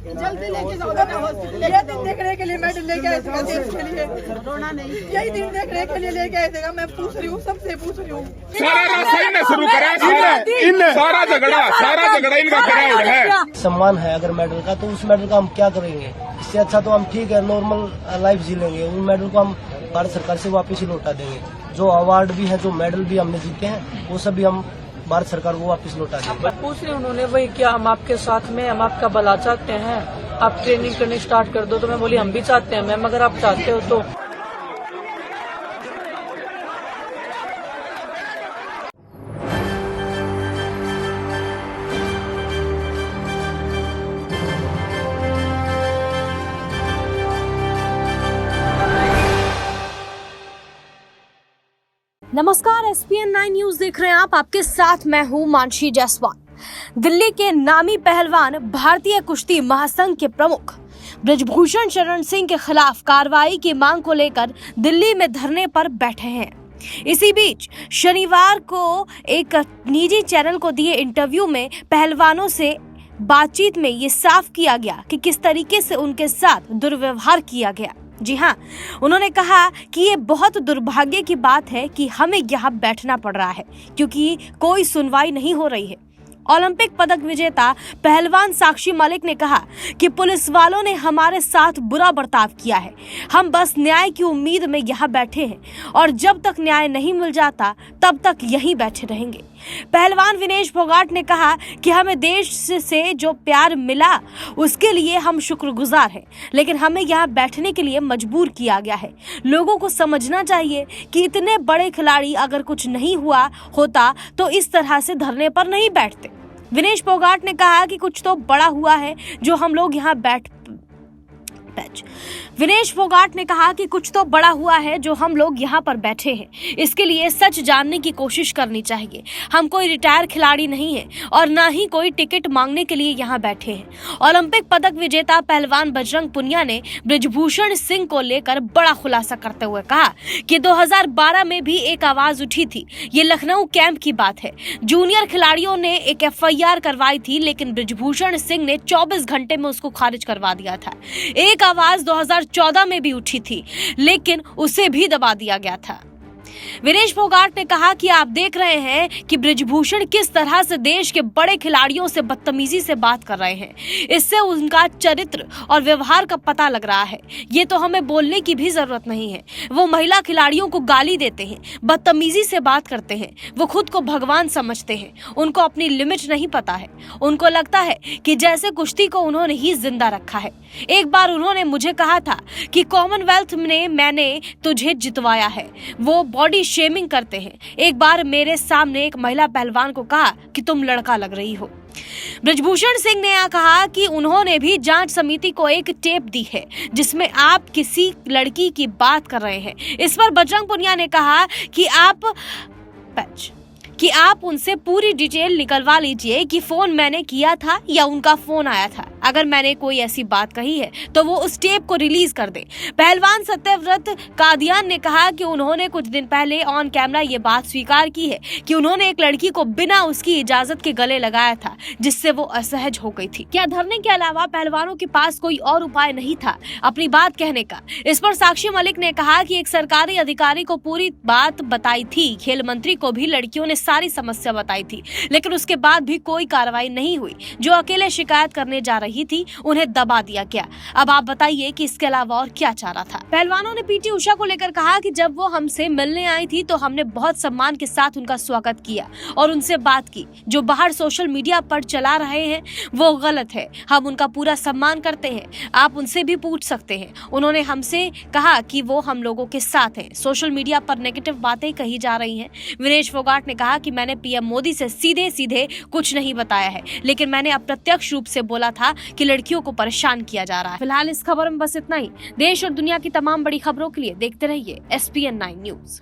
जल्दी लेके जाओ ना हॉस्पिटल। ये दिन देखने के लिए मेडल लेके आए थे देश के लिए, रोना नहीं, यही दिन देखने के लिए लेके आए थे। मैं पूछ रही हूँ, सबसे पूछ रही हूँ। सारा सही ने शुरू करा, सारा झगड़ा इनका करा है। सम्मान है अगर मेडल का, तो उस मेडल का हम क्या करेंगे? इससे अच्छा तो हम ठीक है नॉर्मल लाइफ जी लेंगे। उन मेडल को हम भारत सरकार से वापस ही लौटा देंगे। जो अवार्ड भी है, जो मेडल भी हमने जीते हैं, वो सभी हम भारत सरकार को वापस लौटा देंगे। पूछ रहे उन्होंने वही क्या हम आपके साथ में, हम आपका भला चाहते हैं, आप ट्रेनिंग करनी स्टार्ट कर दो। तो मैं बोली हम भी चाहते हैं मैम, अगर आप चाहते हो तो। नमस्कार, SPN9 न्यूज देख रहे हैं आप। आपके साथ मैं हूं मानसी जायसवाल। दिल्ली के नामी पहलवान भारतीय कुश्ती महासंघ के प्रमुख ब्रजभूषण शरण सिंह के खिलाफ कार्रवाई की मांग को लेकर दिल्ली में धरने पर बैठे हैं। इसी बीच शनिवार को एक निजी चैनल को दिए इंटरव्यू में पहलवानों से बातचीत में ये साफ किया गया कि किस तरीके से उनके साथ दुर्व्यवहार किया गया। जी हाँ, उन्होंने कहा कि ये बहुत दुर्भाग्य की बात है कि हमें यहाँ बैठना पड़ रहा है क्योंकि कोई सुनवाई नहीं हो रही है। ओलंपिक पदक विजेता पहलवान साक्षी मलिक ने कहा कि पुलिस वालों ने हमारे साथ बुरा बर्ताव किया है। हम बस न्याय की उम्मीद में यहाँ बैठे हैं और जब तक न्याय नहीं मिल जाता तब तक यहीं बैठे रहेंगे। पहलवान विनेश फोगाट ने कहा कि हमें देश से जो प्यार मिला उसके लिए हम शुक्रगुजार हैं, लेकिन हमें यहाँ बैठने के लिए मजबूर किया गया है। लोगों को समझना चाहिए कि इतने बड़े खिलाड़ी अगर कुछ नहीं हुआ होता तो इस तरह से धरने पर नहीं बैठते। विनेश फोगाट ने कहा कि कुछ तो बड़ा हुआ है जो हम लोग यहाँ विनेश फोगाट ने कहा कि कुछ तो बड़ा हुआ है जो हम लोग यहाँ पर बैठे हैं। इसके लिए सच जानने की कोशिश करनी चाहिए। हम कोई रिटायर खिलाड़ी नहीं है और न ही कोई टिकट मांगने के लिए यहाँ बैठे हैं। ओलंपिक पदक विजेता पहलवान बजरंग पुनिया ने ब्रजभूषण सिंह को लेकर बड़ा खुलासा करते हुए कहा कि 2012 में भी एक आवाज उठी थी। ये लखनऊ कैंप की बात है। जूनियर खिलाड़ियों ने एक FIR करवाई थी, लेकिन ब्रजभूषण सिंह ने 24 घंटे में उसको खारिज करवा दिया था। एक आवाज 2014 में भी उठी थी, लेकिन उसे भी दबा दिया गया था। विनेश फोगाट ने कहा कि आप देख रहे हैं कि ब्रजभूषण किस तरह से देश के बड़े खिलाड़ियों से बदतमीजी से बात कर रहे हैं। इससे उनका चरित्र और व्यवहार का पता लग रहा है। ये तो हमें बोलने की भी जरूरत नहीं है। वो महिला खिलाड़ियों को गाली देते हैं, बदतमीजी से बात करते हैं। वो खुद को भगवान समझते हैं। उनको अपनी लिमिट नहीं पता है। उनको लगता है कि जैसे कुश्ती को उन्होंने ही जिंदा रखा है। एक बार उन्होंने मुझे कहा था कि कॉमनवेल्थ में मैंने तुझे जितवाया है। वो बॉडी शेमिंग करते हैं। एक बार मेरे सामने एक महिला पहलवान को कहा कि तुम लड़का लग रही हो। ब्रजभूषण सिंह ने कहा कि उन्होंने भी जांच समिति को एक टेप दी है जिसमें आप किसी लड़की की बात कर रहे हैं। इस पर बजरंग पुनिया ने कहा कि आप उनसे पूरी डिटेल निकलवा लीजिए कि फोन मैंने किया था या उनका फोन आया था। अगर मैंने कोई ऐसी बात कही है तो वो उस टेप को रिलीज कर दे। पहलवान सत्यव्रत कादियान ने कहा कि उन्होंने कुछ दिन पहले ऑन कैमरा ये बात स्वीकार की है कि उन्होंने एक लड़की को बिना उसकी इजाजत के गले लगाया था, जिससे वो असहज हो गई थी। क्या धरने के अलावा पहलवानों के पास कोई और उपाय नहीं था अपनी बात कहने का? इस पर साक्षी मलिक ने कहा कि एक सरकारी अधिकारी को पूरी बात बताई थी। खेल मंत्री को भी लड़कियों ने सारी समस्या बताई थी, लेकिन उसके बाद भी कोई कार्रवाई नहीं हुई। जो अकेले शिकायत करने जा रही थी उन्हें दबा दिया गया। अब आप बताइए कि इसके अलावा और क्या चारा था? पहलवानों ने PT उषा को लेकर कहा कि जब वो हमसे मिलने आई थी तो हमने बहुत सम्मान के साथ उनका स्वागत किया और उनसे बात की। जो बाहर सोशल मीडिया पर चला रहे हैं वो गलत है। हम उनका पूरा सम्मान करते हैं। आप उनसे भी पूछ सकते हैं। उन्होंने हमसे कहा कि वो हम लोगों के साथ हैं। सोशल मीडिया पर नेगेटिव बातें कही जा रही हैं। विनेश फोगाट ने कहा कि मैंने PM मोदी से सीधे सीधे कुछ नहीं बताया है, लेकिन मैंने अप्रत्यक्ष रूप से बोला था कि लड़कियों को परेशान किया जा रहा है। फिलहाल इस खबर में बस इतना ही। देश और दुनिया की तमाम बड़ी खबरों के लिए देखते रहिए SPN9 न्यूज।